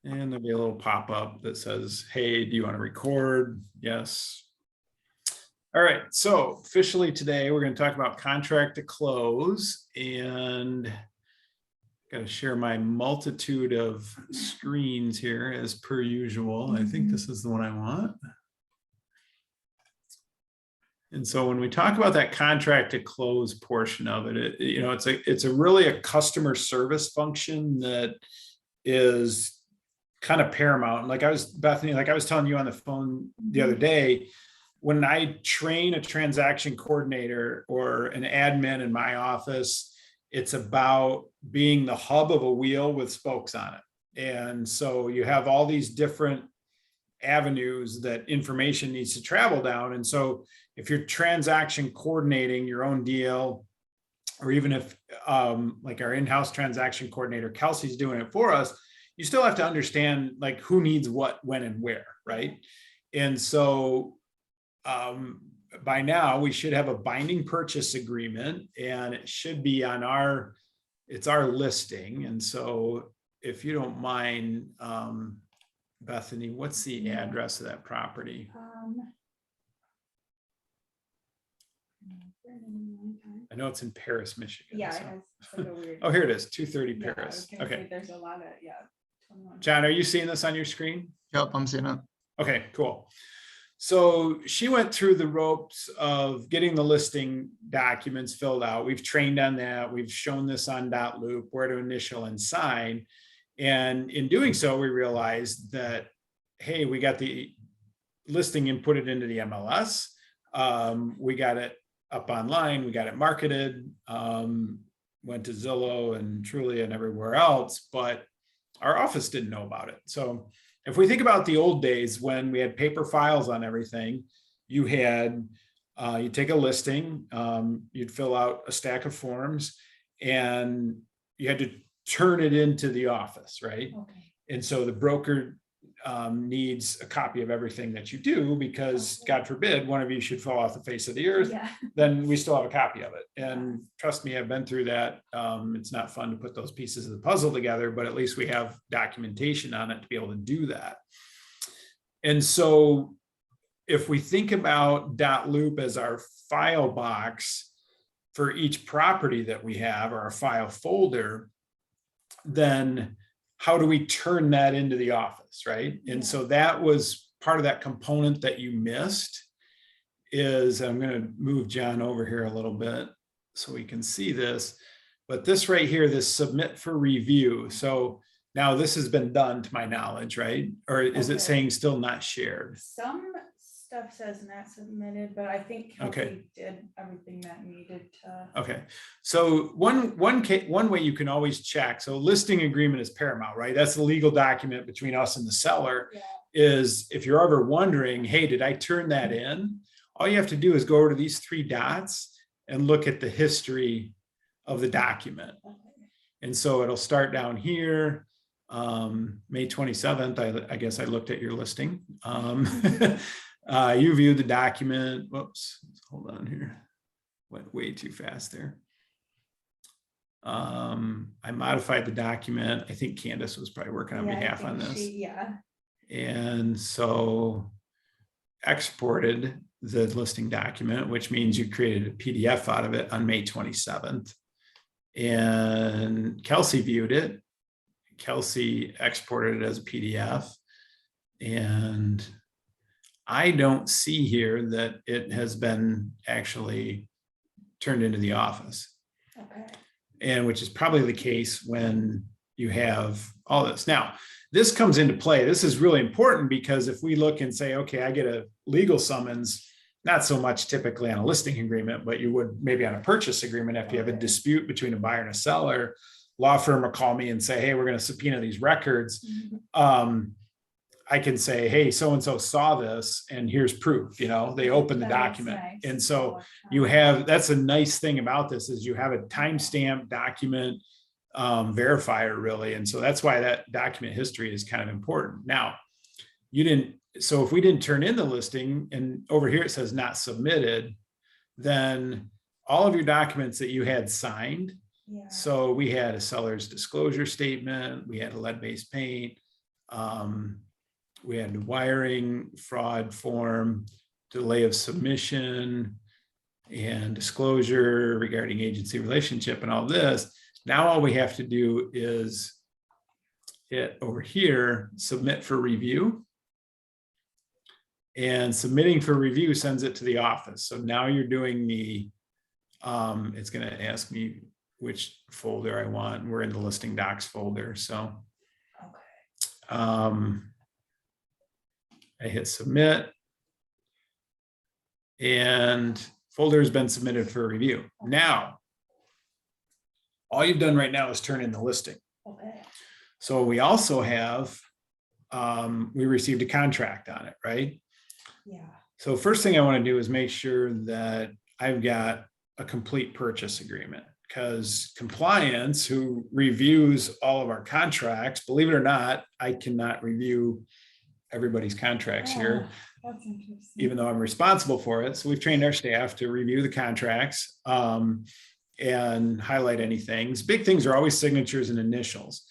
And there'll be a little pop-up that says, hey, do you want to record? Yes. All right, so officially today, we're going to talk about contract to close, and got to share my multitude of screens here as per usual. I think this is the one I want. And so when we talk about that contract to close portion of it, it's a really a customer service function that is kind of paramount. Like Bethany, like I was telling you on the phone the other day, when I train a transaction coordinator or an admin in my office, it's about being the hub of a wheel with spokes on it. And so you have all these different avenues that information needs to travel down. And so if you're transaction coordinating your own deal, or even if like our in-house transaction coordinator, Kelsey's doing it for us, you still have to understand like who needs what, when, and where, right? And so by now we should have a binding purchase agreement, and it should be on it's our listing. And so if you don't mind, Bethany, what's the address of that property? I know it's in Paris, Michigan. Yeah, so. it's like a weird. Oh, here it is, 230 Paris. Okay. There's a lot of, John, are you seeing this on your screen? Yep, I'm seeing it. Okay, cool. So she went through the ropes of getting the listing documents filled out. We've trained on that. We've shown this on .loop, where to initial and sign. And in doing so, we realized that, hey, we got the listing inputted into the MLS. We got it up online. We got it marketed, went to Zillow and Trulia and everywhere else, but our office didn't know about it. So if we think about the old days when we had paper files on everything, you take a listing, you'd fill out a stack of forms, and you had to turn it into the office, right? Okay. And so the broker needs a copy of everything that you do, because God forbid one of you should fall off the face of the earth, then we still have a copy of it. And trust me, I've been through that. It's not fun to put those pieces of the puzzle together, but at least we have documentation on it to be able to do that. And so if we think about .loop as our file box for each property that we have, or our file folder, then how do we turn that into the office, right? And so that was part of that component that you missed. I'm going to move John over here a little bit so we can see this. But this right here, this submit for review. So now this has been done to my knowledge, right? Or is it saying still not shared? Some stuff says not submitted, but I think Kelsey did everything that needed to. Okay. So one way you can always check. So listing agreement is paramount, right? That's the legal document between us and the seller. Is if you're ever wondering, hey, did I turn that in? All you have to do is go over to these three dots and look at the history of the document. And so it'll start down here. May 27th, I guess I looked at your listing. You viewed the document. Whoops, hold on here. Went way too fast there. I modified the document. I think Candace was probably working on behalf on this. And so exported the listing document, which means you created a PDF out of it on May 27th. And Kelsey viewed it. Kelsey exported it as a PDF. And I don't see here that it has been actually turned into the office. And which is probably the case when you have all this. Now, this comes into play. This is really important, because if we look and say, okay, I get a legal summons, not so much typically on a listing agreement, but you would maybe on a purchase agreement, if you have a dispute between a buyer and a seller, law firm will call me and say, hey, we're going to subpoena these records. I can say, hey, so-and-so saw this and here's proof, they opened the document. Nice. And so that's a nice thing about this, is you have a timestamp document verifier, really. And so that's why that document history is kind of important. Now, so if we didn't turn in the listing, and over here it says not submitted, then all of your documents that you had signed. So we had a seller's disclosure statement, we had a lead-based paint, We had wiring, fraud form, delay of submission, and disclosure regarding agency relationship and all this. Now all we have to do is hit over here, submit for review. And submitting for review sends it to the office. So now you're doing the, it's going to ask me which folder I want. We're in the listing docs folder. So I hit submit and folder has been submitted for review. Now, all you've done right now is turn in the listing. Okay. So we also have, we received a contract on it, right? Yeah. So first thing I want to do is make sure that I've got a complete purchase agreement, because compliance, who reviews all of our contracts, believe it or not, I cannot review everybody's contracts here, That's interesting. even though I'm responsible for it. So we've trained our staff to review the contracts and highlight any things. Big things are always signatures and initials.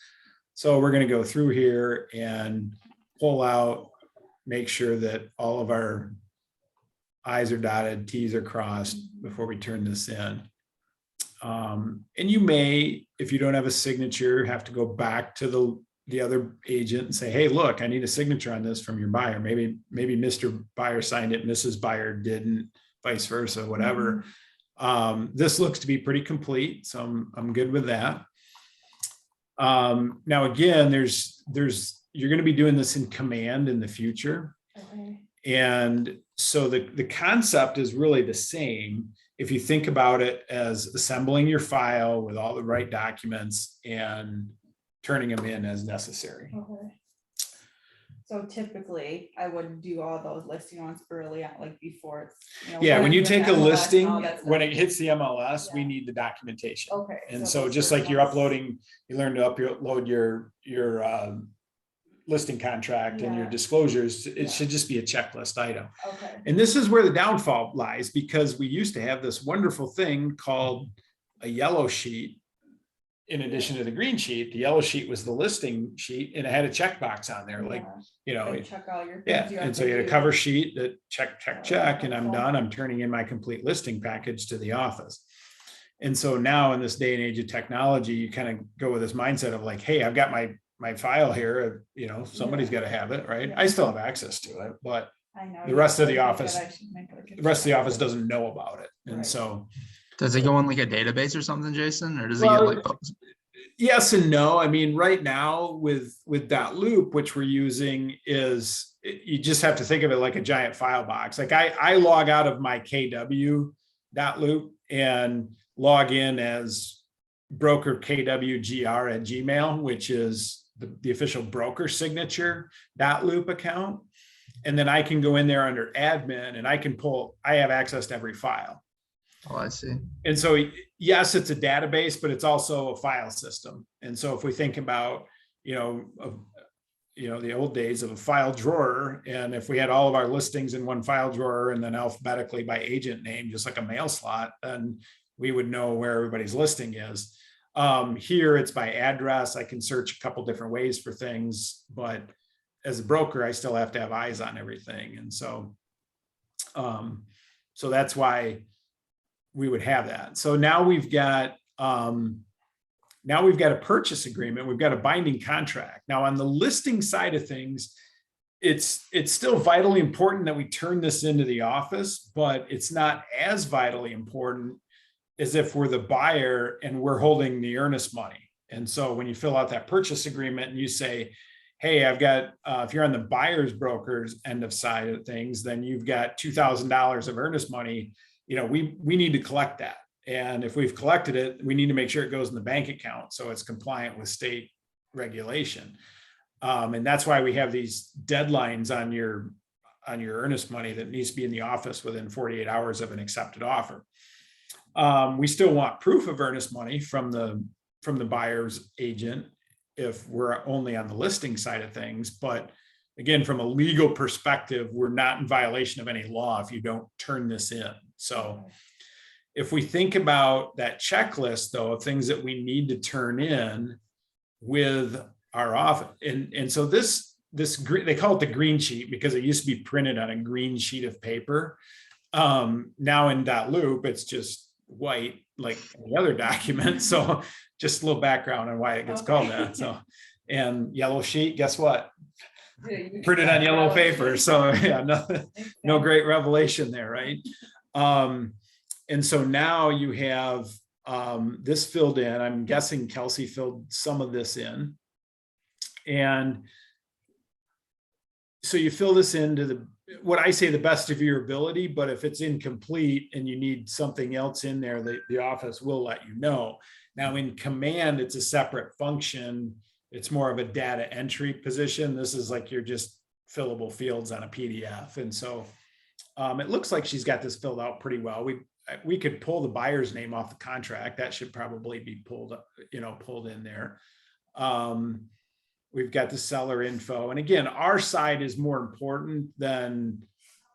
So we're going to go through here and pull out, make sure that all of our I's are dotted, T's are crossed before we turn this in. And you may, if you don't have a signature, have to go back to the other agent and say, hey, look, I need a signature on this from your buyer. Maybe Mr. Buyer signed it, Mrs. Buyer didn't, vice versa, whatever. This looks to be pretty complete, so I'm good with that. Now, again, you're going to be doing this in Command in the future. Okay. And so the concept is really the same. If you think about it as assembling your file with all the right documents and turning them in as necessary. Okay. So typically I would do all those listing ones early on, like before it's, Yeah, when you take a listing, when when it hits the MLS, we Yeah. need the documentation. Okay. And those so just are like you're ones. uploading, you learn to upload your listing contract and your Yeah. disclosures, it Yeah. should just be a checklist item. Okay. And this is where the downfall lies, because we used to have this wonderful thing called a yellow sheet. In addition to the green sheet, the yellow sheet was the listing sheet and it had a checkbox on there, like, Like check all your yeah. things you And have so to you had a do. cover sheet that check, and I'm helpful. done. I'm turning in my complete listing package to the office. And so now in this day and age of technology, you kind of go with this mindset of like, hey, I've got my file here, somebody's got to have it, right? Yeah. I still have access to it, but I know. the rest of the I think office- that I should make like a the rest of the check. office doesn't know about it. And Right. so, Does it go in like a database or something, Jason, or does it Well, get like? yes and no. I mean, right now with .loop, which we're using, is you just have to think of it like a giant file box. Like I log out of my KW .loop and log in as broker KWGR at Gmail, which is the official broker signature .loop account. And then I can go in there under admin and I have access to every file. Oh, I see. And so, yes, it's a database, but it's also a file system. And so if we think about, the old days of a file drawer, and if we had all of our listings in one file drawer and then alphabetically by agent name, just like a mail slot, then we would know where everybody's listing is. Here it's by address. I can search a couple different ways for things, but as a broker, I still have to have eyes on everything. And so, so that's why we would have that. So now we've got a purchase agreement. We've got a binding contract. Now on the listing side of things, it's still vitally important that we turn this into the office, but it's not as vitally important as if we're the buyer and we're holding the earnest money. And so when you fill out that purchase agreement and you say, hey, I've got, if you're on the buyer's broker's end of side of things, then you've got $2,000 of earnest money. We need to collect that. And if we've collected it, we need to make sure it goes in the bank account so it's compliant with state regulation. And that's why we have these deadlines on your earnest money that needs to be in the office within 48 hours of an accepted offer. We still want proof of earnest money from the buyer's agent if we're only on the listing side of things. But again, from a legal perspective, we're not in violation of any law if you don't turn this in. So if we think about that checklist, though, of things that we need to turn in with are off. And so this green, they call it the green sheet because it used to be printed on a green sheet of paper. Now in .loop, it's just white like any other document. So just a little background on why it gets called that. So, and yellow sheet, guess what? Printed on yellow paper. So yeah, no great revelation there, right? And so now you have this filled in. I'm guessing Kelsey filled some of this in. And so you fill this into what I say the best of your ability, but if it's incomplete and you need something else in there, the office will let you know. Now in command, it's a separate function. It's more of a data entry position. This is like you're just fillable fields on a PDF. And so it looks like she's got this filled out pretty well. We could pull the buyer's name off the contract. That should probably be pulled in there. We've got the seller info. And again, our side is more important than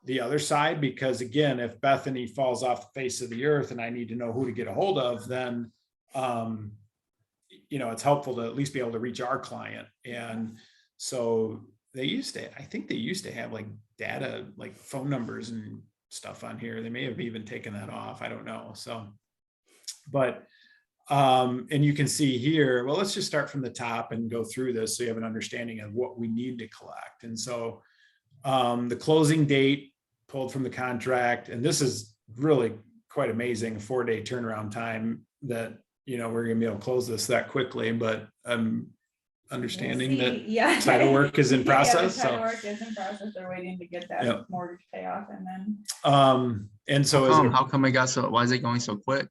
the other side, because again, if Bethany falls off the face of the earth and I need to know who to get a hold of, then, it's helpful to at least be able to reach our client. And so I think they used to have like data, like phone numbers and stuff on here. They may have even taken that off. I don't know. So, but and you can see here, well, let's just start from the top and go through this so you have an understanding of what we need to collect. And so the closing date pulled from the contract, and this is really quite amazing, 4-day turnaround time that, we're gonna be able to close this that quickly, but I'm understanding that title work is in process. Title work is in process. They're waiting to get that mortgage payoff, and then and so how come it got so, why is it going so quick?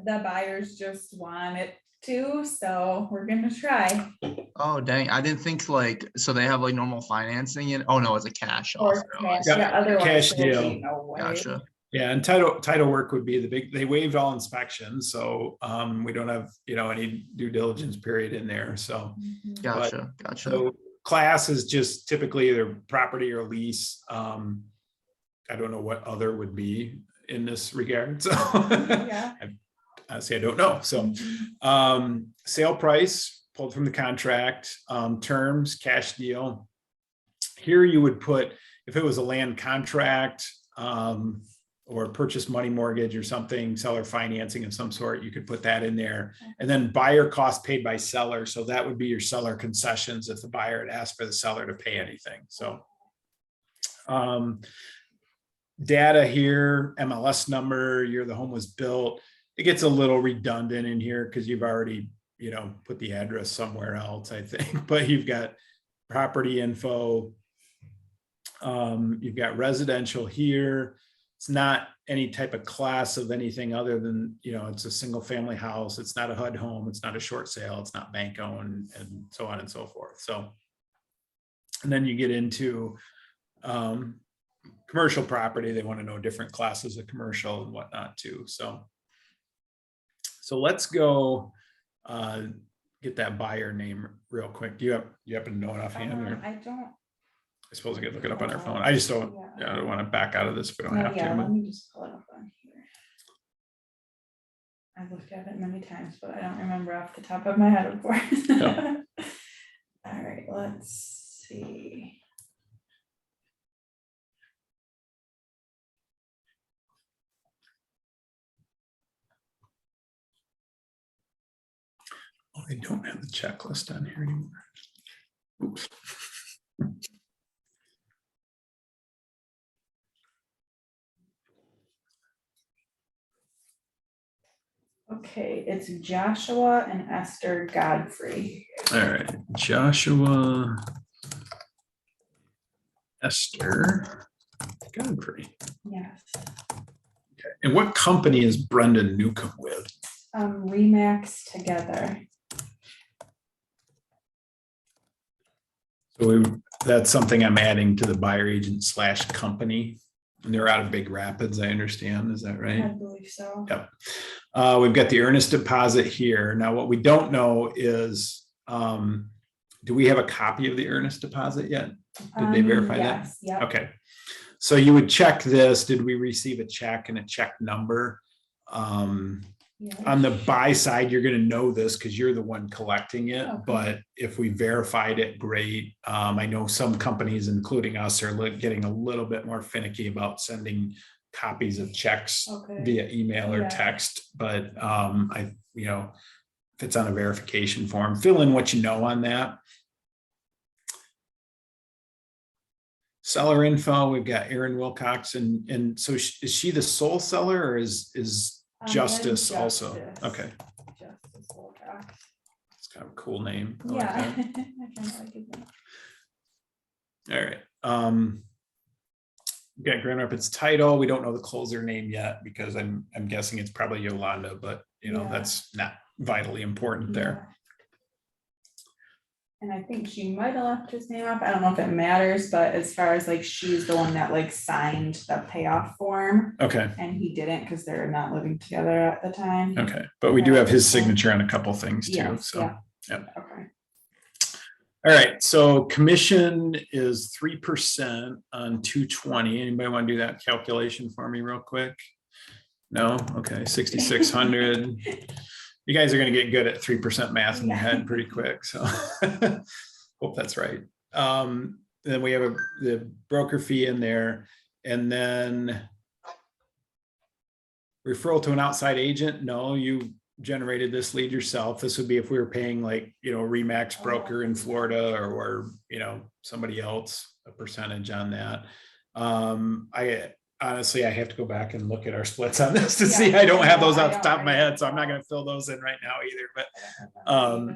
the buyers just want it to, so we're gonna try. Oh, dang. I didn't think so they have like normal financing in. Oh no, it's a cash Or offer. cash, Yeah, otherwise cash there would be deal. no way. Gotcha. Yeah, and title work would be they waived all inspections, so we don't have any due diligence period in there. So Mhm. Gotcha. so class is just typically either property or lease. I don't know what other would be in this regard. So Yeah. I don't know. So sale price pulled from the contract, terms, cash deal. Here you would put, if it was a land contract or purchase money mortgage or something, seller financing of some sort, you could put that in there. And then buyer cost paid by seller. So that would be your seller concessions if the buyer had asked for the seller to pay anything. So data here, MLS number, year the home was built. It gets a little redundant in here because you've already, put the address somewhere else, I think, but you've got property info. You've got residential here. It's not any type of class of anything other than, it's a single family house. It's not a HUD home. It's not a short sale. It's not bank owned, and so on and so forth. So, and then you get into commercial property. They want to know different classes of commercial and whatnot too. So let's go get that buyer name real quick. Do you happen to know it offhand? Or I don't. I suppose I could look it up on our phone. I just don't. Yeah. I don't want to back out of this if we don't have to. Let me just pull it up on here. I've looked at it many times, but I don't remember off the top of my head, of course. Yeah. All right, let's see. Oh, they don't have the checklist on here anymore. Oops. Okay, it's Joshua and Esther Godfrey. All right, Joshua, Esther Godfrey. Yes. Okay. And what company is Brendan Newcomb with? Remax Together. So that's something I'm adding to the buyer agent / company. And they're out of Big Rapids, I understand. Is that I right? believe so. Yep. We've got the earnest deposit here. Now, what we don't know is, do we have a copy of the earnest deposit yet? Did they verify that? Yep. Okay. So you would check this. Did we receive a check and a check number? On the buy side, you're going to know this because you're the one collecting it. Okay. But if we verified it, great. I know some companies, including us, are getting a little bit more finicky about sending copies of checks Okay. via email or Yeah. text. But if it's on a verification form, fill in what you know on that. Seller info, we've got Erin Wilcox, and so is she the sole seller, or is Justice also? Okay, Justice Wilcox. it's kind of a cool name. I like Yeah. that. I kind of like his name. All right. We got Grand Rapids title. We don't know the closer name yet because I'm guessing it's probably Yolanda, but Yeah. that's not vitally important there. Yeah. And I think she might have left his name off. I don't know if it matters, but as far as like, she's the one that like signed the payoff form, Okay. and he didn't because they're not living together at the time. Okay. But we do have his signature on a couple things too. Yes, So, yeah. yep. Okay. All right. So commission is 3% on 220. Anybody want to do that calculation for me real quick? No? Okay. 6,600. You guys are going to get good at 3% math in your head pretty quick. So hope that's right. Then we have the broker fee in there, and then referral to an outside agent. No, you generated this lead yourself. This would be if we were paying like, Remax broker in Florida or somebody else, a percentage on that. Honestly, I have to go back and look at our splits on this to see. I don't have those off the top of my head, so I'm not going to fill those in right now either. But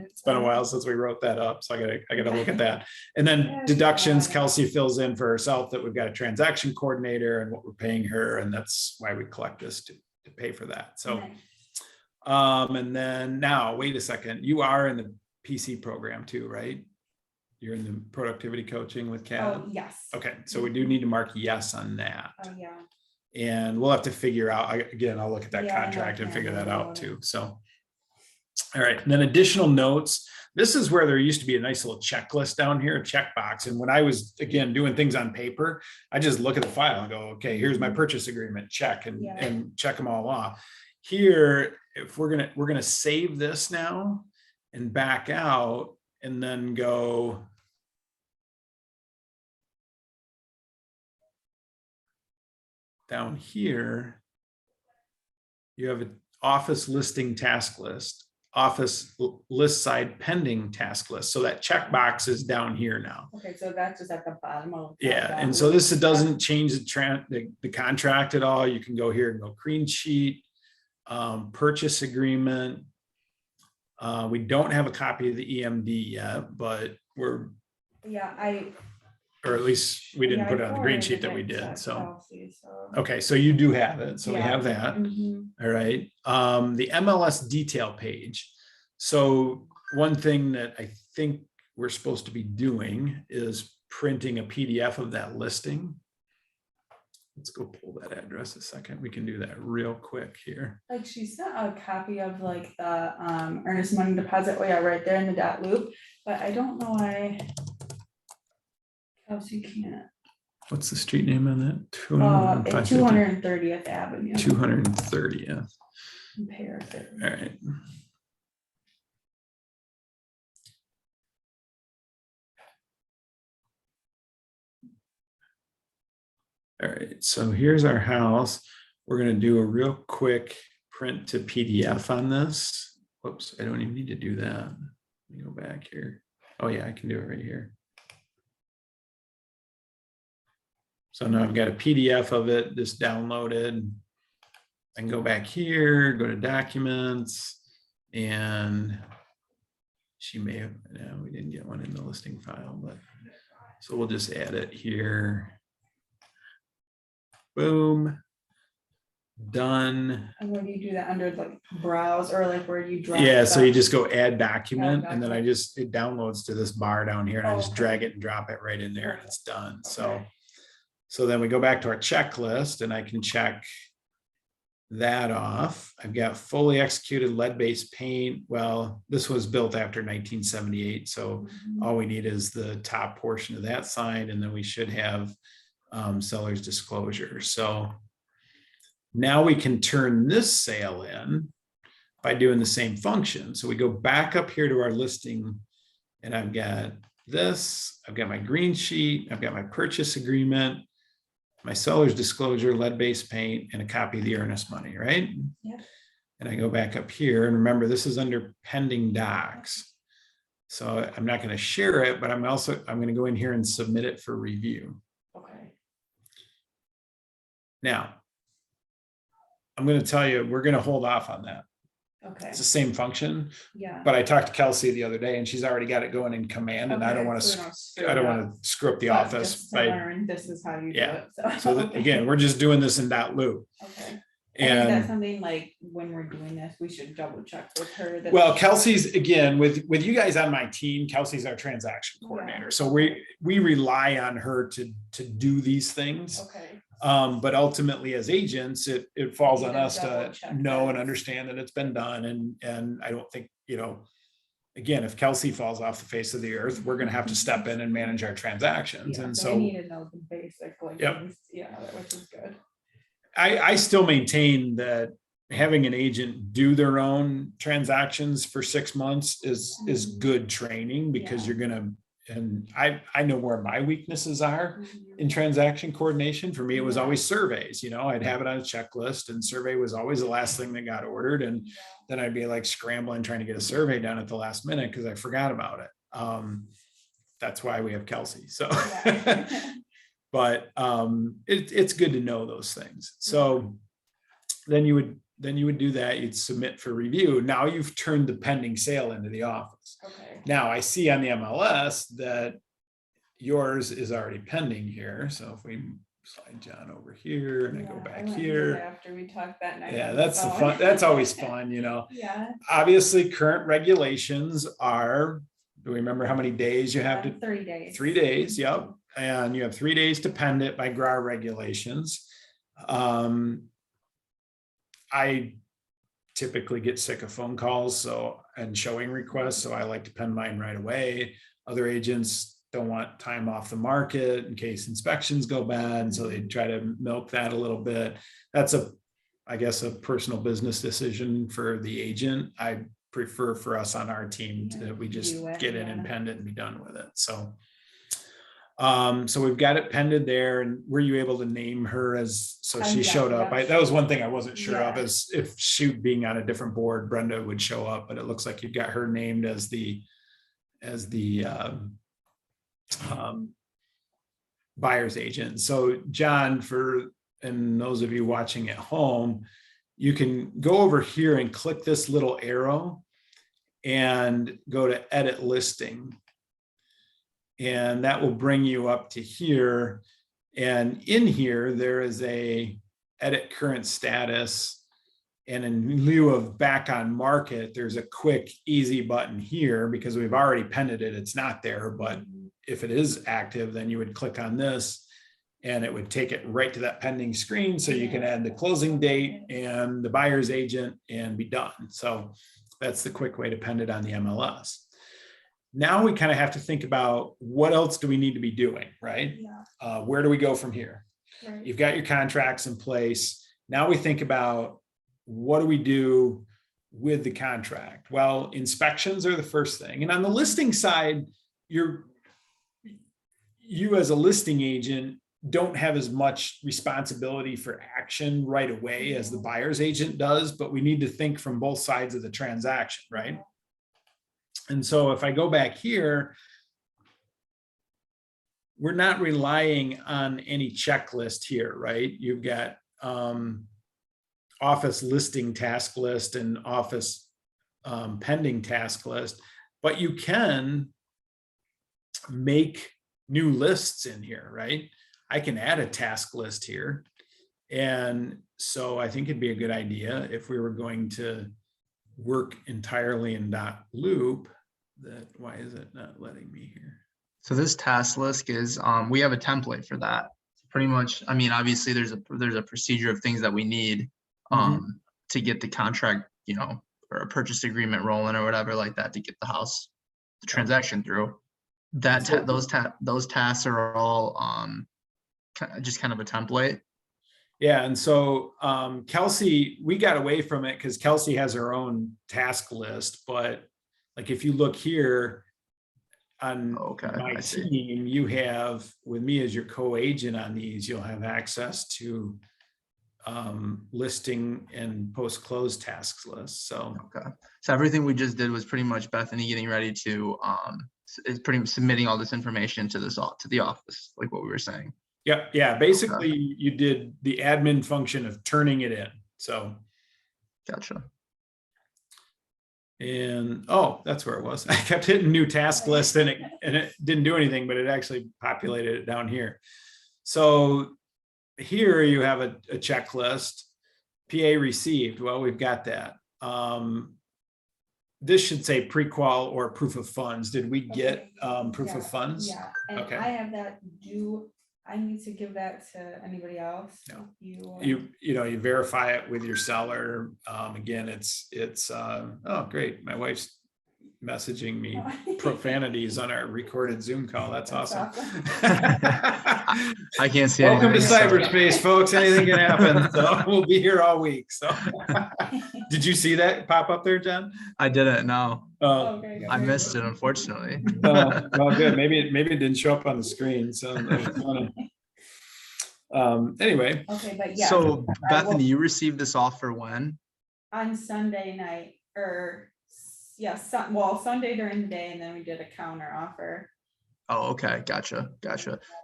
it's been a while since we wrote that up, so I gotta look at that. And then deductions, Kelsey fills in for herself that we've got a transaction coordinator and what we're paying her, and that's why we collect this to pay for that. So, and then now, wait a second, you are in the PC program too, right? You're in the productivity coaching with Kat? Oh, yes. Okay, so we do need to mark yes on that. Oh, yeah. And we'll have to figure out, again, I'll look at that Yeah, I know, contract and figure that out it. too. So, all right, and then additional notes. This is where there used to be a nice little checklist down here, a checkbox. And when I was, again, doing things on paper, I just look at the file and go, okay, here's my purchase agreement, check, and check them all off. Here, if we're gonna save this now and back out and then go down here, you have an office listing task list, office list side pending task list. So that checkbox is down here now. Okay, so that's just at the bottom of. Yeah, and so this doesn't change the contract at all. You can go here and go clean sheet, purchase agreement. We don't have a copy of the EMD yet, but or at least we didn't put it on the green sheet that we did. So, okay, so you do have it. So we have that. All right. The MLS detail page. So one thing that I think we're supposed to be doing is printing a PDF of that listing. Let's go pull that address a second. We can do that real quick here. Like she sent a copy of like the earnest money deposit. Oh yeah, right there in the dot loop. But I don't know why. Else you can't. What's the street name on that? 230th Avenue. 230th. Compare it. All right. All right, so here's our house. We're going to do a real quick print to PDF on this. Whoops, I don't even need to do that. Let me go back here. Oh yeah, I can do it right here. So now I've got a PDF of it just downloaded. I can go back here, go to documents, and she may have, no, we didn't get one in the listing file, but so we'll just add it here. Boom. Done. And where do you do that under like browse or like where do you drag? Yeah, so stuff? you just go add document, Add and then it downloads to this bar down here, and I just Okay. drag it and drop it right in there, and it's done. Okay. So then we go back to our checklist, and I can check that off. I've got fully executed lead-based paint. Well, this was built after 1978, so all we need is the top portion of that signed, and then we should have seller's disclosure. So now we can turn this sale in. by doing the same function. So we go back up here to our listing, and I've got this, I've got my green sheet, I've got my purchase agreement, my seller's disclosure, lead-based paint, and a copy of the earnest money, right? Yep. And I go back up here, and remember, this is under pending docs. So I'm not going to share it, but I'm going to go in here and submit it for review. Okay. Now, I'm going to tell you, we're going to hold off on that. Okay. It's the same function, Yeah. but I talked to Kelsey the other day, and she's already got it going in command, and I don't Okay, want so we to, don't screw I don't it want up. to screw up the But office. just to By, learn, this is how you do Yeah. it. so that, again, we're just doing this in that loop. Okay. And is that And something like when we're doing this, we should double check with her? That well, Kelsey's, again, with you guys on my team, Kelsey's our transaction coordinator. Yeah. So we rely on her to do these things. Okay. But ultimately as agents, it falls You on gotta us to double check know and that. understand that it's been done. And I don't think, again, if Kelsey falls off the face of the earth, we're gonna have to step in and manage our transactions. Yeah, And so so we need to know the basic, like, Yep. things, which is good. I still maintain that having an agent do their own transactions for 6 months is good training, because Yeah. you're gonna, and I know where my weaknesses are in transaction coordination. For me, it was Yeah. always surveys. I'd have it on a checklist, and survey was always the last thing that got ordered. And then I'd be like scrambling trying to get a survey done at the last minute because I forgot about it. That's why we have Kelsey. So, Yeah. but it's good to know those things. So then you would do that. You'd submit for review. Now you've turned the pending sale into the office. Okay. Now I see on the MLS that yours is already pending here. So if we slide John over here and I go Yeah, back went and did it here. after we talked that night. Yeah, on that's the phone. fun. That's always fun, Yeah. Obviously, current regulations are, do we remember how many days you have to? 3 days. 3 days, yep. And you have 3 days to pend it by GRAR regulations. I typically get sick of phone calls and showing requests, so I like to pen mine right away. Other agents don't want time off the market in case inspections go bad, and so they try to milk that a little bit. That's I guess a personal business decision for the agent. I prefer for us on our team that we just do it, get in yeah. and pend it and be done with it. So we've got it pended there. And were you able to name her so she Yeah, showed up? yeah. That was one thing I wasn't sure of, Yeah. is if she being on a different board, Brenda would show up, but it looks like you've got her named as the buyer's agent. So John, and those of you watching at home, you can go over here and click this little arrow and go to edit listing. And that will bring you up to here. And in here, there is a edit current status. And in lieu of back on market, there's a quick, easy button here, because we've already pended it. It's not there, but if it is active, then you would click on this and it would take it right to that pending screen. So you can add the closing date and the buyer's agent and be done. So that's the quick way to pend it on the MLS. Now we kind of have to think about what else do we need to be doing, right? Yeah. Where do we go from here? Right. You've got your contracts in place. Now we think about, what do we do with the contract? Well, inspections are the first thing. And on the listing side, you as a listing agent don't have as much responsibility for action right away as the buyer's agent does, but we need to think from both sides of the transaction, right? And so if I go back here, we're not relying on any checklist here, right? You've got office listing task list and office pending task list, but you can make new lists in here, right? I can add a task list here. And so I think it'd be a good idea if we were going to work entirely in .loop. Why is it not letting me here? So this task list is, we have a template for that. Pretty much, I mean, obviously there's a procedure of things that we need to get the contract, or a purchase agreement rolling or whatever like that, to get the transaction through. Those tasks are all just kind of a template. Yeah, and so Kelsey, we got away from it because Kelsey has her own task list, but like if you look here on Okay, my I see. team, you have, with me as your co-agent on these, you'll have access to listing and post-close tasks list. So Okay. So everything we just did was pretty much Bethany getting ready to is pretty much submitting all this information to to the office, like what we were saying. yeah, basically you did the admin function of turning it in. So Gotcha. and oh, that's where it was. I kept hitting new task list and it didn't do anything, but it actually populated it down here. So here you have a checklist. PA received. Well, we've got that. This should say pre-qual or proof of funds. Did we get proof of funds? Yeah, and Okay. I have that, I need to give that to anybody else? No. You, You verify it with your seller. Again, it's oh great. My wife's messaging me profanities on our recorded Zoom call. That's awesome. I can't see Welcome to anything, so- cyberspace, folks. Anything can happen. So we'll be here all week. So did you see that pop up there, John? I didn't know. Okay, I missed it, unfortunately. Well, good. Maybe it didn't show up on the screen. So that was funny. Anyway, Okay, but yeah. So I will- Bethany, you received this offer when? On Sunday night, or, yeah, Sunday during the day, and then we did a counter offer. Oh, okay, gotcha.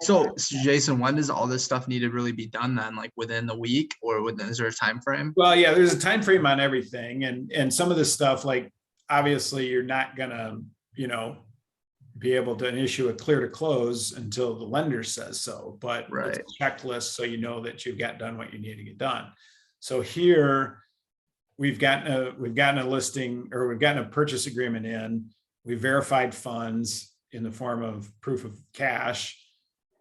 So Jason, when does all this stuff need to really be done then? Like within the week, or is there a time frame? well, yeah, there's a time frame on everything, and some of this stuff, like obviously you're not gonna, be able to issue a clear to close until the lender says so, but Right. it's a checklist so you know that you've got done what you need to get done. So here we've gotten a listing, or we've gotten a purchase agreement in. We verified funds in the form of proof of cash.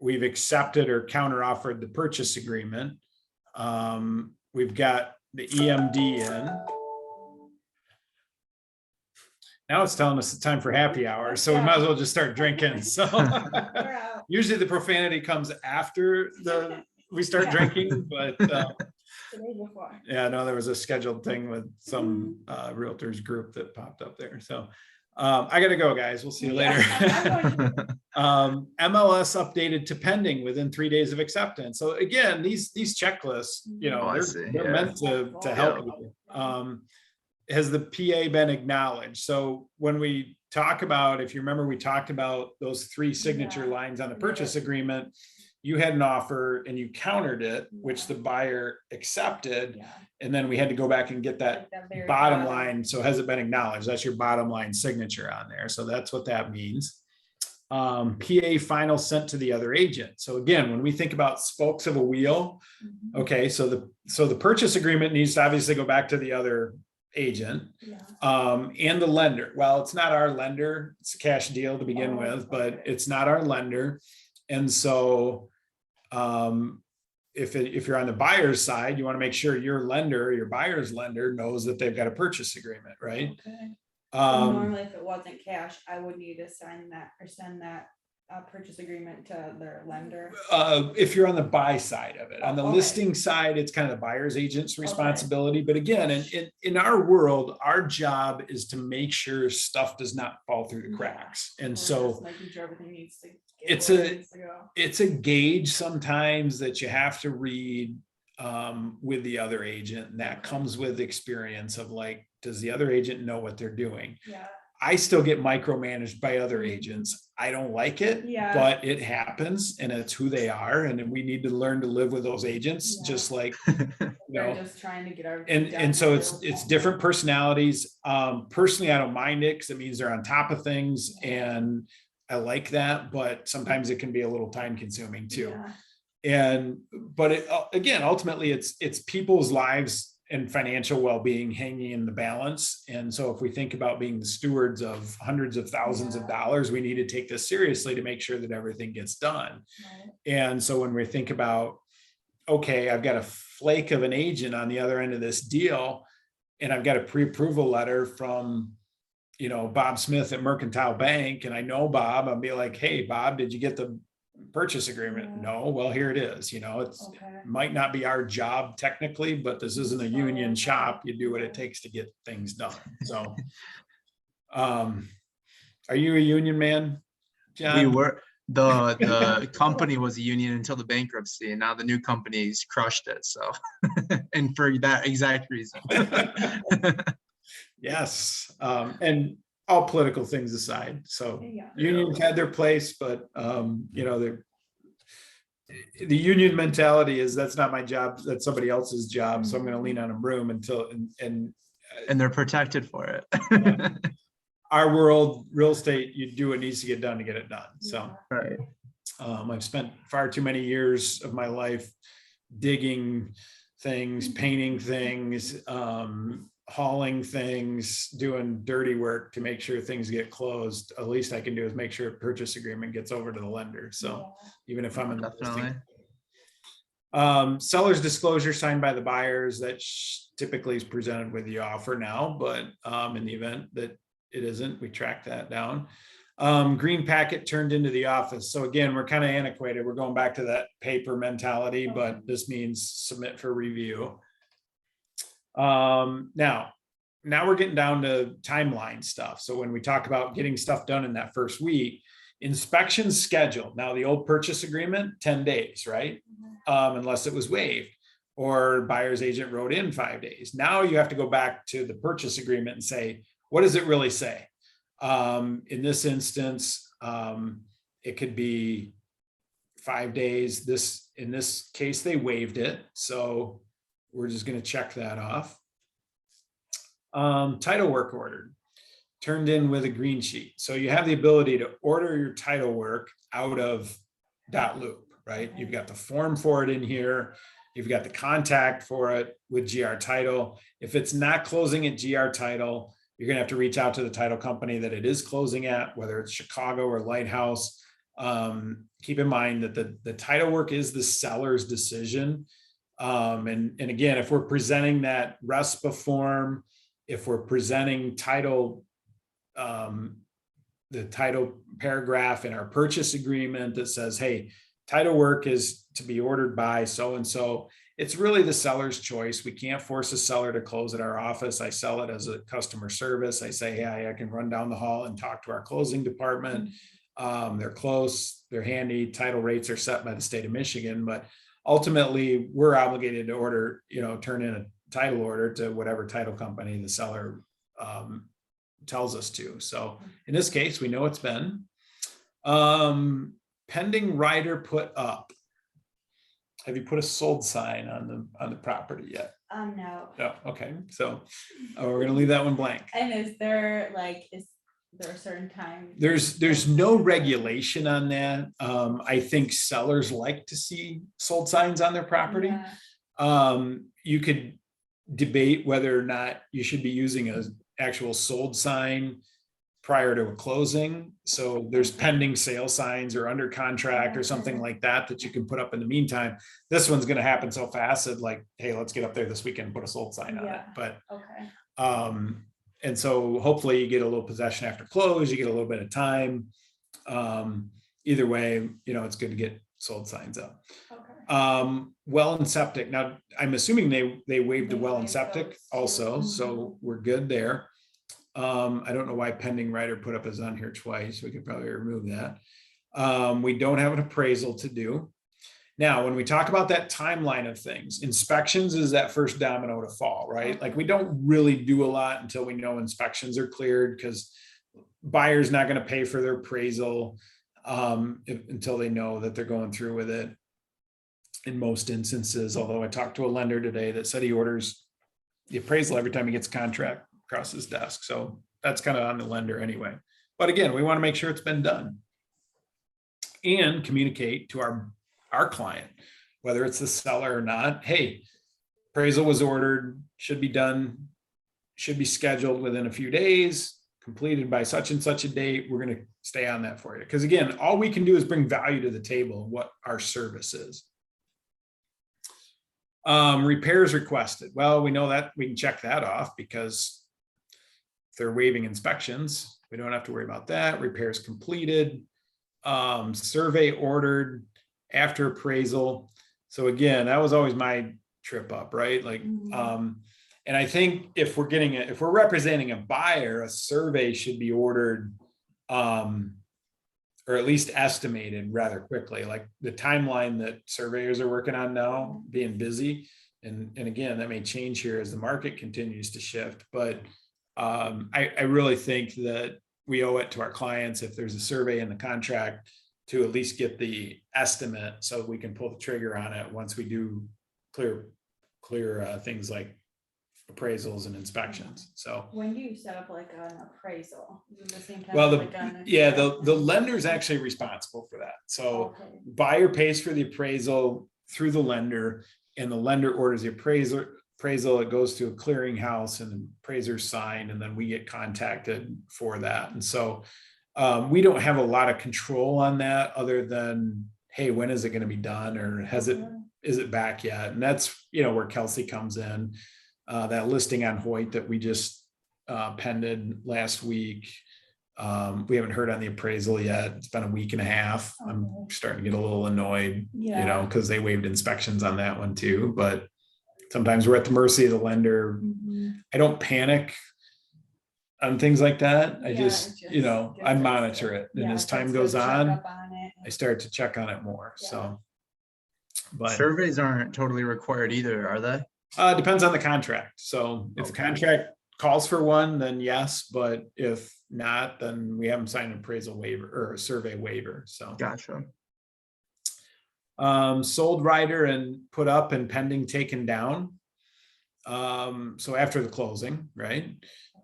We've accepted or counter offered the purchase agreement. We've got the EMD in. Now it's telling us it's time for happy hour, so we might as well just start drinking. So We're out. usually the profanity comes after we start drinking, but Today before. yeah, no, there was a scheduled thing with some realtors group that popped up there. So I gotta go, guys. We'll see you later. MLS updated to pending within 3 days of acceptance. So again, these checklists, I see, they're yeah. meant to help you. Has the PA been acknowledged? So when we talk about, if you remember, we talked about those 3 signature lines on the purchase agreement. You had an offer and you countered it, which the buyer accepted. Yeah. And then we had to go back and get that Like very bottom line. So has it been acknowledged? That's your bottom line signature on there. So that's what that means. PA final sent to the other agent. So again, when we think about spokes of a wheel, Mhm. okay, so the purchase agreement needs to obviously go back to the other agent. Yeah. And the lender. Well, it's not our lender. It's a cash deal to begin with, but it's not our lender. And so if you're on the buyer's side, you want to make sure your lender, your buyer's lender, knows that they've got a purchase agreement, right? Okay. So normally, if it wasn't cash, I would need to sign that or send that purchase agreement to their lender. If you're on the buy side of it, on the Okay. listing side, it's kind of the buyer's agent's responsibility. But again, in our world, our job is to make sure stuff does not fall through the cracks. And We're so just making sure everything needs to. it's where it needs to go. it's a gauge sometimes that you have to read with the other agent, and that comes with experience of like, does the other agent know what they're doing? Yeah. I still get micromanaged by other agents. I don't like it, Yeah. but it happens and it's who they are. And we need to learn to live with those agents, Yeah. just like, They're just trying to get everything done. and so that it's they're- different personalities. Personally, I don't mind it because it means they're on top of things and I like that, but sometimes it can be a little time consuming too. Yeah. But again, ultimately it's people's lives and financial well-being hanging in the balance. And so if we think about being the stewards of hundreds of thousands of dollars, we need to take this seriously to make sure that everything gets done. Right. And so when we think about, okay, I've got a flake of an agent on the other end of this deal, and I've got a pre-approval letter from, Bob Smith at Mercantile Bank, and I know Bob, I'll be like, hey, Bob, did you get the purchase agreement. Yeah. No, well, here it is, it's, Okay. might not be our job technically, but this isn't a union shop. You do what it takes to get things done. So, are you a union man, John? We were, the company was a union until the bankruptcy, and now the new company's crushed it, so. And for that exact reason. Yes, and all political things aside, so Yeah. unions had their place, but the union mentality is that's not my job, that's somebody else's job, so I'm gonna lean on a broom until, and And they're protected for it. our world, real estate, you do what needs to get done to get it done, so. Right. I've spent far too many years of my life digging things, painting things, hauling things, doing dirty work to make sure things get closed. At least I can do is make sure a purchase agreement gets over to the lender. So even if I'm in the Definitely. listing. Seller's disclosure signed by the buyers, that typically is presented with the offer now, but in the event that it isn't, we track that down. Green packet turned into the office. So again, we're kind of antiquated. We're going back to that paper mentality, but this means submit for review. Now we're getting down to timeline stuff. So when we talk about getting stuff done in that first week, inspections scheduled. Now the old purchase agreement, 10 days, right? Unless it was waived or buyer's agent wrote in 5 days. Now you have to go back to the purchase agreement and say, what does it really say? In this instance, it could be 5 days. In this case, they waived it. So we're just going to check that off. Title work ordered, turned in with a green sheet. So you have the ability to order your title work out of .loop, right? You've got the form for it in here. You've got the contact for it with GR Title. If it's not closing at GR Title, you're going to have to reach out to the title company that it is closing at, whether it's Chicago or Lighthouse. Keep in mind that the title work is the seller's decision. And again, if we're presenting that RESPA form, if we're presenting title, the title paragraph in our purchase agreement that says, hey, title work is to be ordered by so-and-so, it's really the seller's choice. We can't force a seller to close at our office. I sell it as a customer service. I say, hey, I can run down the hall and talk to our closing department. They're close, they're handy, title rates are set by the state of Michigan, but ultimately we're obligated to order, turn in a title order to whatever title company the seller tells us to. So in this case, we know it's been pending rider put up. Have you put a sold sign on the property yet? No. No. Okay. So we're gonna leave that one blank. And is there a certain time? There's no regulation on that. I think sellers like to see sold signs on their property. Yeah. You could debate whether or not you should be using an actual sold sign prior to a closing. So there's pending sale signs or under contract or something like that you can put up in the meantime. This one's going to happen so fast that like, hey, let's get up there this weekend and put a sold sign on it. But Okay. and so hopefully you get a little possession after close, you get a little bit of time. Either way, it's good to get sold signs up. Okay. Well and septic. Now I'm assuming they waived the They well and waived septic those. also, so we're good there. I don't know why pending rider put up is on here twice. We could probably remove that. We don't have an appraisal to do. Now, when we talk about that timeline of things, inspections is that first domino to fall, right? Like we don't really do a lot until we know inspections are cleared because buyer's not going to pay for their appraisal until they know that they're going through with it. In most instances, although I talked to a lender today that said he orders the appraisal every time he gets a contract across his desk. So that's kind of on the lender anyway. But again, we want to make sure it's been done and communicate to our client, whether it's the seller or not. Hey, appraisal was ordered, should be done, should be scheduled within a few days, completed by such and such a date. We're going to stay on that for you. Because again, all we can do is bring value to the table, what our service is. Repairs requested. Well, we know that we can check that off because if they're waiving inspections, we don't have to worry about that. Repairs completed. survey ordered after appraisal. So again, that was always my trip up, right? Like, and I think if we're representing a buyer, a survey should be ordered, or at least estimated rather quickly. Like the timeline that surveyors are working on now, being busy. And again, that may change here as the market continues to shift. But I really think that we owe it to our clients, if there's a survey in the contract, to at least get the estimate so we can pull the trigger on it once we do clear things like appraisals and inspections. So when do you set up like an appraisal? Is it the same time well, like on the lender's actually responsible for that. So okay. buyer pays for the appraisal through the lender, and the lender orders the appraisal. It goes to a clearinghouse and the appraiser's signed, and then we get contacted for that. And so we don't have a lot of control on that, other than, hey, when is it going to be done, or is it back yet? And that's, where Kelsey comes in. That listing on Hoyt that we just pended last week. We haven't heard on the appraisal yet. It's been a week and a half. I'm starting to get a little annoyed, because they waived inspections on that one too. But sometimes we're at the mercy of the lender. I don't panic on things like that. I I monitor it. And as time goes on, I start to check on it more. So, but surveys aren't totally required either, are they? Depends on the contract. So if the contract calls for one, then yes, but if not, then we haven't signed an appraisal waiver or a survey waiver. So gotcha. Sold rider and put up and pending taken down. So after the closing, right?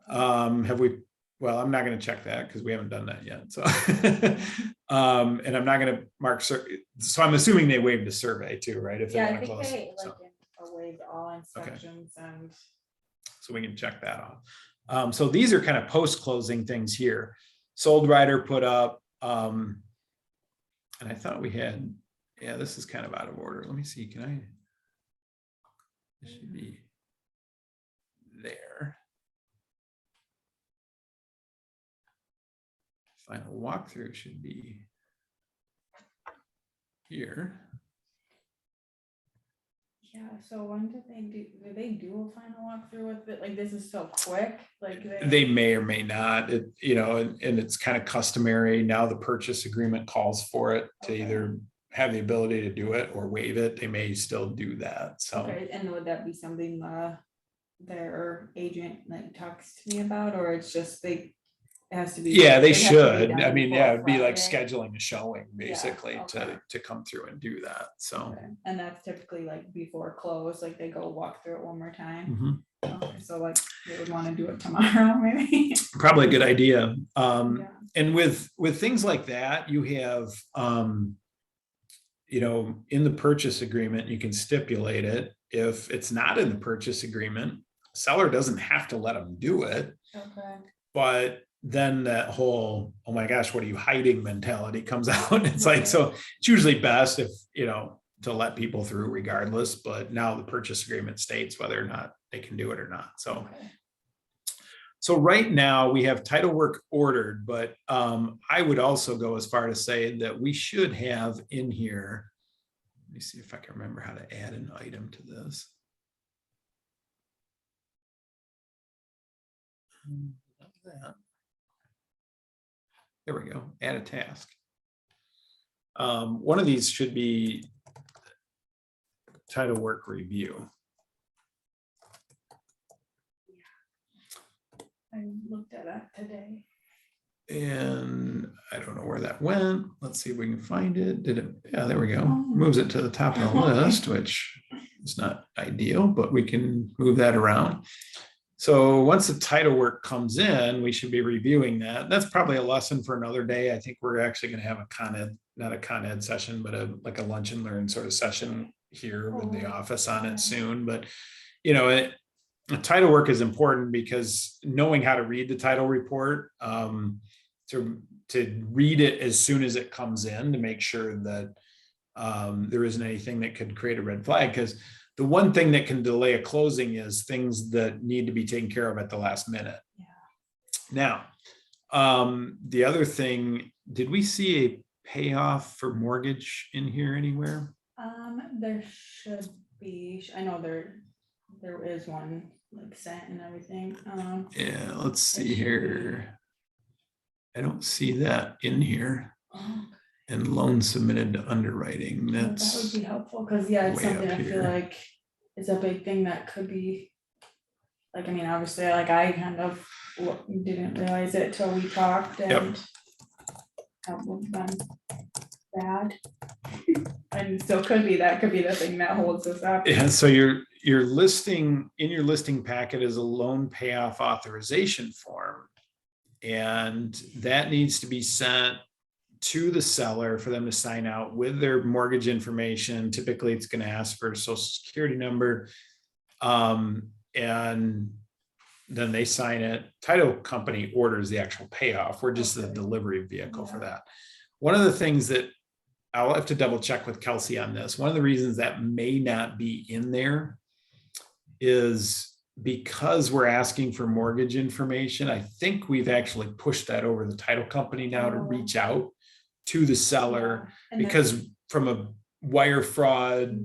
Have we? Well, I'm not going to check that because we haven't done that yet. So, and I'm not going to mark. So I'm assuming they waived the survey too, right? If they want to close. Waived all inspections and so we can check that off. So these are kind of post-closing things here. Sold rider put up, and I thought we had, this is kind of out of order. Let me see, it should be there. Final walkthrough should be here. Yeah, so when did they do they do a final walkthrough with it? Like, this is so quick, like they may or may not, and it's kind of customary now. The purchase agreement calls for it to either have the ability to do it or waive it. They may still do that. So and would that be something their agent like talks to me about, or it's just it has to be? They should. I mean, it'd be like scheduling a showing basically to come through and do that. So and that's typically like before close, like they go walk through it one more time. So like they would want to do it tomorrow, maybe. Probably a good idea. And with things like that, you have in the purchase agreement, you can stipulate it. If it's not in the purchase agreement, seller doesn't have to let them do it. But then that whole, oh my gosh, what are you hiding mentality comes out. It's like, so it's usually best if, to let people through regardless, but now the purchase agreement states whether or not they can do it or not. So, so right now we have title work ordered, but I would also go as far to say that we should have in here, let me see if I can remember how to add an item to this. There we go, add a task. One of these should be title work review. I looked at that today. And I don't know where that went. Let's see if we can find it. Did it? Yeah, there we go. Moves it to the top of the list, which is not ideal, but we can move that around. So once the title work comes in, we should be reviewing that. That's probably a lesson for another day. I think we're actually going to have a Con Ed, not a Con Ed session, but like a lunch and learn sort of session here in the office on it soon. But, title work is important because knowing how to read the title report, to read it as soon as it comes in to make sure that there isn't anything that could create a red flag. Because the one thing that can delay a closing is things that need to be taken care of at the last minute. Now, the other thing, did we see a payoff for mortgage in here anywhere? There should be, I know there is one like sent and everything. Yeah, let's see should here. I don't see that in here. Oh, And loan submitted to underwriting, that would that's, be helpful, because yeah, it's way something up I feel here. like is a big thing that could be. Like, I mean, obviously, like I kind of didn't realize it till we talked and. That would have been bad. And still could be, that could be the thing that holds us up. yeah, so your listing, in your listing packet is a loan payoff authorization form. And that needs to be sent to the seller for them to sign out with their mortgage information. Typically, it's going to ask for a social security number. And then they sign it. Title company orders the actual payoff. We're just the delivery vehicle for that. One of the things that I'll have to double check with Kelsey on this. One of the reasons that may not be in there is because we're asking for mortgage information. I think we've actually pushed that over the title company now to reach out to the seller, because from a wire fraud,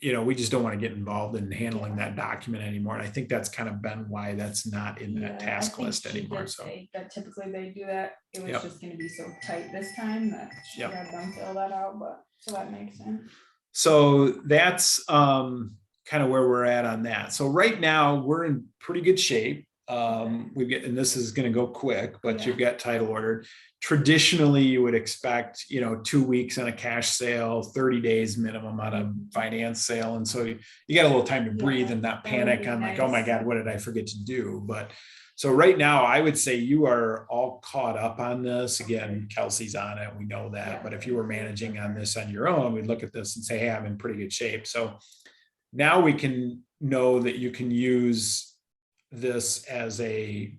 we just don't want to get involved in handling that document anymore. And I think that's kind of been why that's not in that task list anymore. So that typically they do that. It was Yep. just gonna be so tight this time that she Yep. had them fill that out, but so that makes sense. So that's kind of where we're at on that. So right now we're in pretty good shape. We've got, and this is going to go quick, but you've got title ordered. Traditionally, you would expect, 2 weeks on a cash sale, 30 days minimum on a finance sale. And so you got a little time to breathe and not that would panic be on like, oh my nice. God, what did I forget to do? But so right now, I would say you are all caught up on this. Again, Kelsey's on it. We know that. Yeah. But if you were managing on this on your own, we'd look at this and say, hey, I'm in pretty good shape. So now we can know that you can use this as a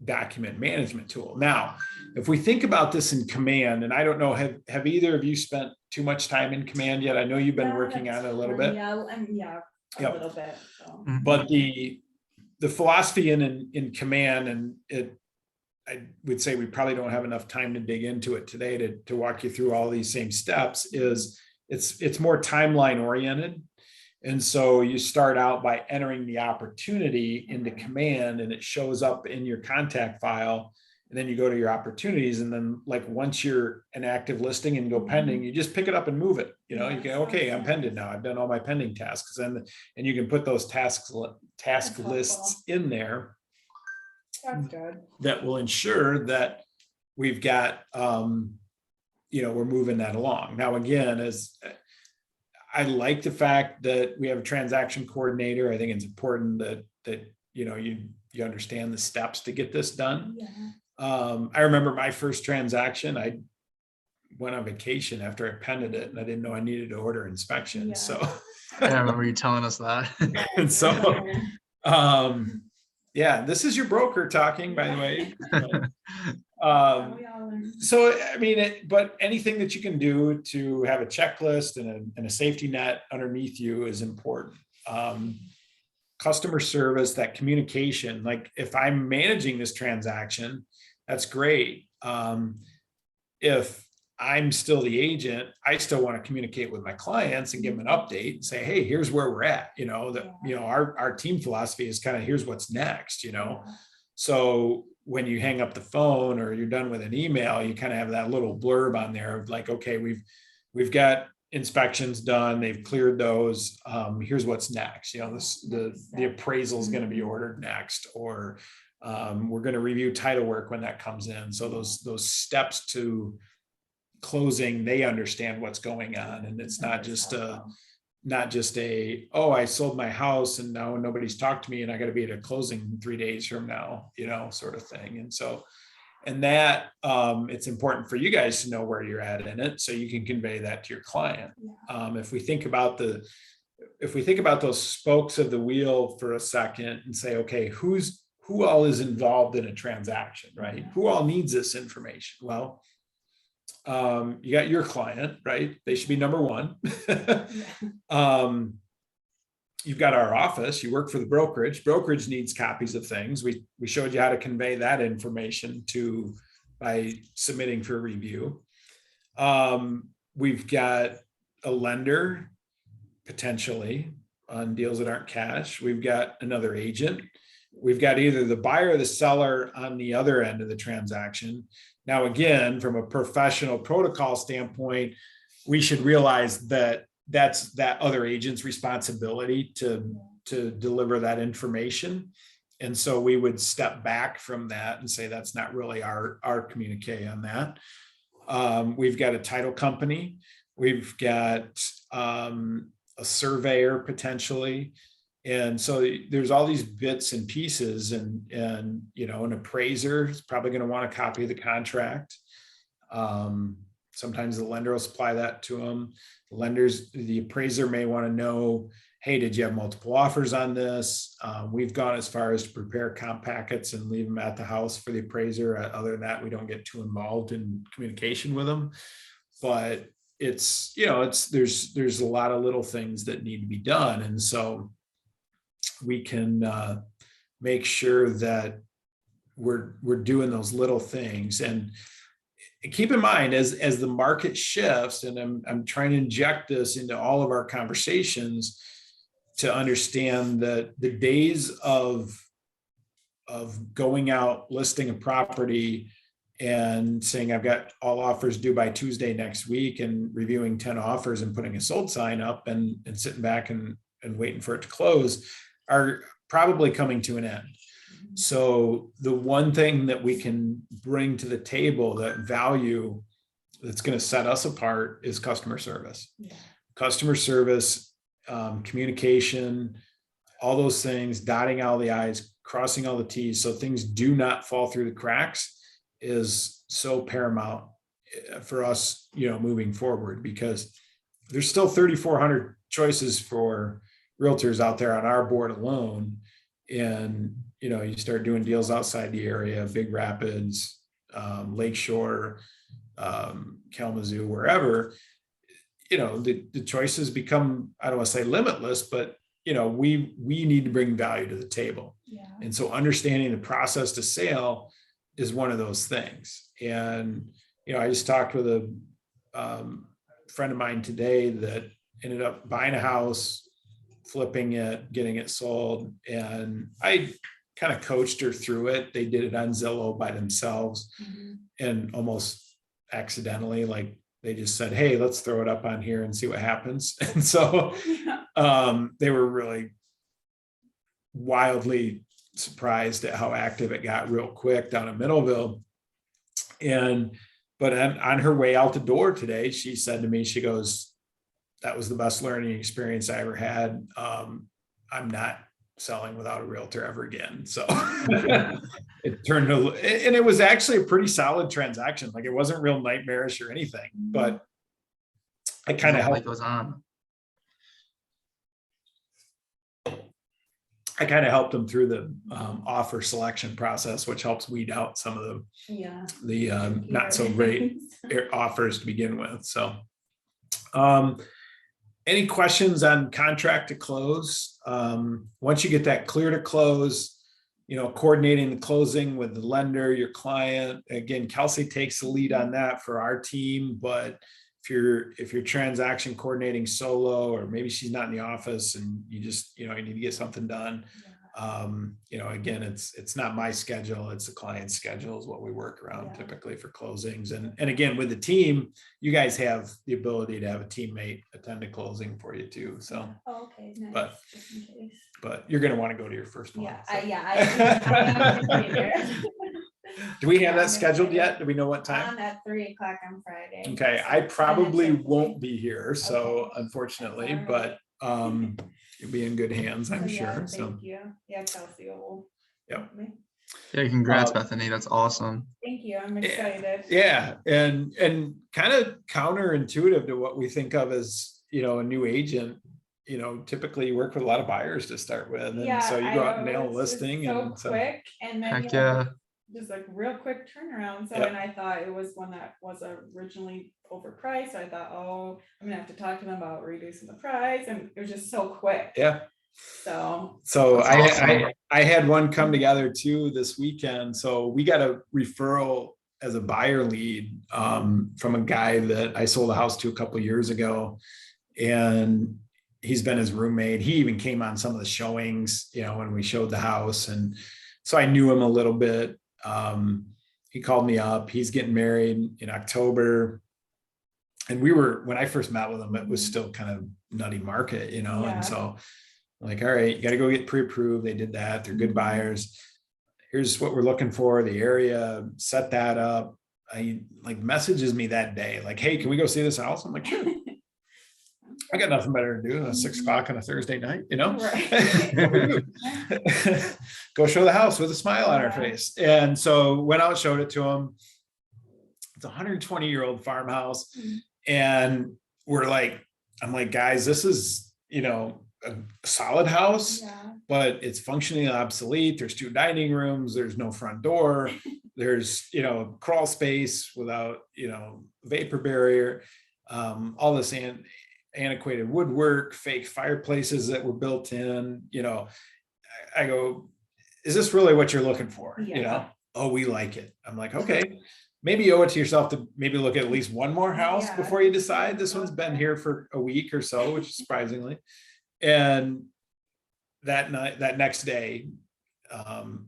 document management tool. Now, if we think about this in Command, and I don't know, have either of you spent too much time in Command yet? I know you've been working on it a little bit. Yeah, a Yep. little bit. So. But the philosophy in Command, and I would say we probably don't have enough time to dig into it today to walk you through all these same steps, is it's more timeline oriented. And so you start out by entering the opportunity into Command, and it shows up in your contact file. And then you go to your opportunities. And then like, once you're an active listing and go pending, you just pick it up and move it. You go, okay, I'm pending now. I've done all my pending tasks. And you can put those task lists in there. That's good. That will ensure that we've got, we're moving that along. Now, again, I like the fact that we have a transaction coordinator. I think it's important that you understand the steps to get this done. Yeah. I remember my first transaction. I went on vacation after I pended it, and I didn't know I needed to order inspection. Yeah. So I remember you telling us that. and so this is your broker talking, by the way. So, I mean, but anything that you can do to have a checklist and a safety net underneath you is important. Customer service, that communication, like if I'm managing this transaction, that's great. If I'm still the agent, I still want to communicate with my clients and give them an update and say, hey, here's where we're at. Our team philosophy is kind of, here's what's next, So when you hang up the phone or you're done with an email, you kind of have that little blurb on there of like, okay, we've got inspections done. They've cleared those. Here's what's next. The appraisal is going to be ordered next, or we're going to review title work when that comes in. So those steps to closing, they understand what's going on, and it's not just oh, I sold my house and now nobody's talked to me and I got to be at a closing 3 days from now, sort of thing. And so, that it's important for you guys to know where you're at in it, so you can convey that to your client. If we think about those spokes of the wheel for a second and say, okay, who all is involved in a transaction, right? Who all needs this information? Well, you got your client, right? They should be number one. You've got our office. You work for the brokerage. Brokerage needs copies of things. We showed you how to convey that information by submitting for review. We've got a lender potentially on deals that aren't cash. We've got another agent. We've got either the buyer or the seller on the other end of the transaction. Now, again, from a professional protocol standpoint, we should realize that that's that other agent's responsibility to deliver that information. And so we would step back from that and say that's not really our communique on that. We've got a title company. We've got a surveyor potentially. And so there's all these bits and pieces, and an appraiser is probably going to want a copy of the contract. Sometimes the lender will supply that to them. The appraiser may want to know, hey, did you have multiple offers on this? We've gone as far as to prepare comp packets and leave them at the house for the appraiser. Other than that, we don't get too involved in communication with them. But there's a lot of little things that need to be done. And so we can make sure that we're doing those little things. And keep in mind, as the market shifts, and I'm trying to inject this into all of our conversations to understand that the days of going out, listing a property and saying, I've got all offers due by Tuesday next week, and reviewing 10 offers and putting a sold sign up and sitting back and waiting for it to close are probably coming to an end. So the one thing that we can bring to the table, that value that's going to set us apart, is customer service. Yeah. Customer service, communication, all those things, dotting all the I's, crossing all the T's, so things do not fall through the cracks, is so paramount for us, moving forward, because there's still 3,400 choices for realtors out there on our board alone. And, you start doing deals outside the area, Big Rapids, Lakeshore, Kalamazoo, wherever, the choices become, I don't want to say limitless, but, we need to bring value to the table. Yeah. And so understanding the process to sale is one of those things. And, I just talked with a friend of mine today that ended up buying a house, flipping it, getting it sold. And I kind of coached her through it. They did it on Zillow by themselves, and almost accidentally, like they just said, hey, let's throw it up on here and see what happens. And so they were really wildly surprised at how active it got real quick down in Middleville. But on her way out the door today, she said to me, she goes, that was the best learning experience I ever had. I'm not selling without a realtor ever again. So it turned to, and it was actually a pretty solid transaction. Like, it wasn't real nightmarish or anything, but I kind of helped. Goes on. I kind of helped them through the offer selection process, which helps weed out some of the not so great offers to begin with. So, any questions on contract to close? Once you get that clear to close, coordinating the closing with the lender, your client. Again, Kelsey takes the lead on that for our team, but if you're transaction coordinating solo, or maybe she's not in the office and you just, you need to get something done. Again, it's not my schedule, it's the client's schedule is what we work around typically for closings. And again, with the team, you guys have the ability to have a teammate attend to closing for you too. So, okay, nice. But you're going to want to go to your first one. Yeah. So. I Do we have that scheduled yet? Do we know what time? At 3:00 on Friday. Okay, I probably won't be here, so unfortunately, but you'll be in good hands, I'm sure. Thank you. Yeah, Kelsey will. Yep. Yeah, congrats, Bethany. That's awesome. Thank you. I'm excited. Yeah, and kind of counterintuitive to what we think of as, a new agent. Typically you work with a lot of buyers to start with, and so you go out and nail a listing, and so quick, and then heck yeah. Just like real quick turnaround. So, and I thought it was one that was originally overpriced. So I thought, oh, I'm gonna have to talk to them about reducing the price, and it was just so quick. Yeah. So I had one come together too this weekend. So we got a referral as a buyer lead from a guy that I sold a house to a couple years ago, and he's been his roommate. He even came on some of the showings, when we showed the house, and so I knew him a little bit. He called me up. He's getting married in October, and when I first met with him, it was still kind of nutty market, Yeah. and so I'm like, all right, you got to go get pre-approved. They did that. They're good buyers. Here's what we're looking for, the area, set that up. I like messages me that day, like, hey, can we go see this house? I'm like, sure. I got nothing better to do than 6 o'clock on a Thursday night, Right. Go show the house with a smile on her Yeah. face. And so went out, showed it to him. It's a 120-year-old farmhouse. And I'm like, guys, this is, a solid house, Yeah. but it's functionally obsolete. There's 2 dining rooms. There's no front door. There's, crawl space without, vapor barrier, all this antiquated woodwork, fake fireplaces that were built in, I go, is this really what you're looking for? Yeah. Oh, we like it. I'm like, okay, maybe you owe it to yourself to maybe look at least one more house Yeah. before you decide. This one's been here for a week or so, which is surprisingly. And that next day,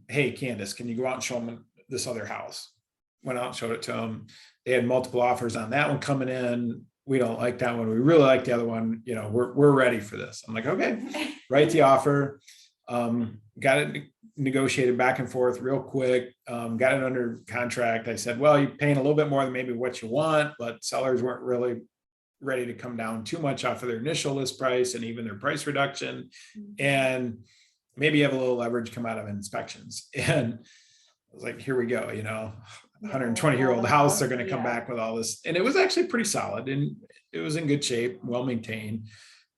hey, Candace, can you go out and show them this other house? Went out and showed it to them. They had multiple offers on that one coming in. We don't like that one. We really like the other one. We're ready for this. I'm like, okay, write the offer. Got it negotiated back and forth real quick. Got it under contract. I said, well, you're paying a little bit more than maybe what you want, but sellers weren't really ready to come down too much off of their initial list price and even their price reduction. And maybe you have a little leverage come out of inspections. And I was like, here we go, 120-year-old house, they're going to come back with all this. And it was actually pretty solid, and it was in good shape, well maintained.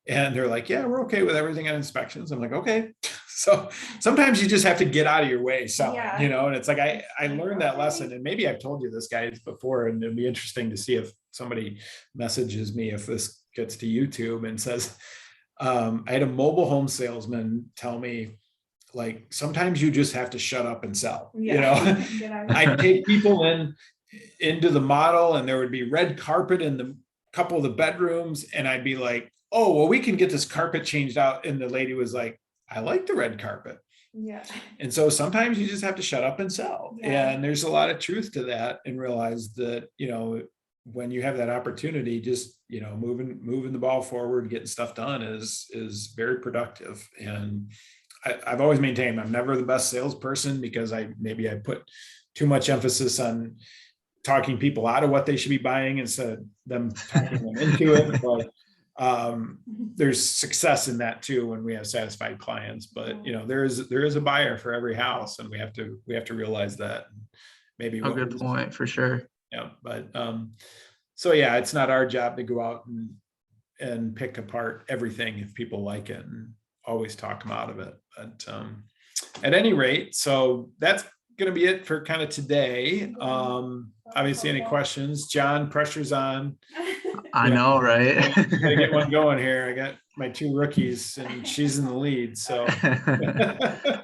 And they're like, yeah, we're okay with everything on inspections. I'm like, okay. So sometimes you just have to get out of your way selling, and it's like, I learned that lesson, and maybe I've told you this, guys, before, and it'd be interesting to see if somebody messages me, if this gets to YouTube, and says, I had a mobile home salesman tell me, like, sometimes you just have to shut up and sell. I'd take people into the model, and there would be red carpet in the couple of the bedrooms, and I'd be like, oh, well, we can get this carpet changed out. And the lady was like, I like the red carpet. Yeah. And so sometimes you just have to shut up and sell. Yeah. And there's a lot of truth to that, and realize that, when you have that opportunity, just, moving the ball forward, getting stuff done is very productive. And I've always maintained I'm never the best salesperson, because I put too much emphasis on talking people out of what they should be buying instead of them talking them into it. But there's success in that too when we have satisfied clients. But there is a buyer for every house, and we have to realize that. Maybe a good point for sure. Yeah, but so yeah, it's not our job to go out and pick apart everything if people like it, and always talk them out of it. But at any rate, so that's going to be it for kind of today. Obviously, any questions? John, pressure's on. I know, right? Gotta get one going here. I got my 2 rookies, and she's in the lead. So I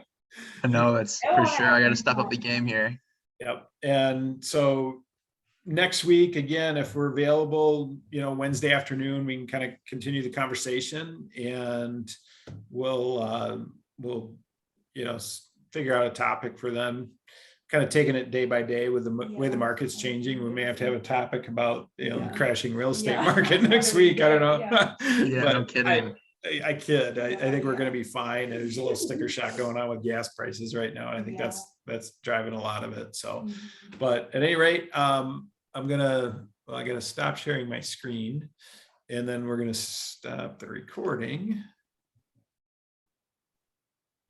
know, it's for sure. I got to step up the game here. Yep. And so next week, again, if we're available, Wednesday afternoon, we can kind of continue the conversation, and we'll figure out a topic for them. Kind of taking it day by day with the way the market's changing. We may have to have a topic about the crashing real estate market next week. I don't know. Yeah, But no kidding. I kid. I think we're going to be fine. And there's a little sticker shock going on with gas prices right now. And I think that's driving a lot of it. So, but at any rate, I gotta stop sharing my screen, and then we're gonna stop the recording.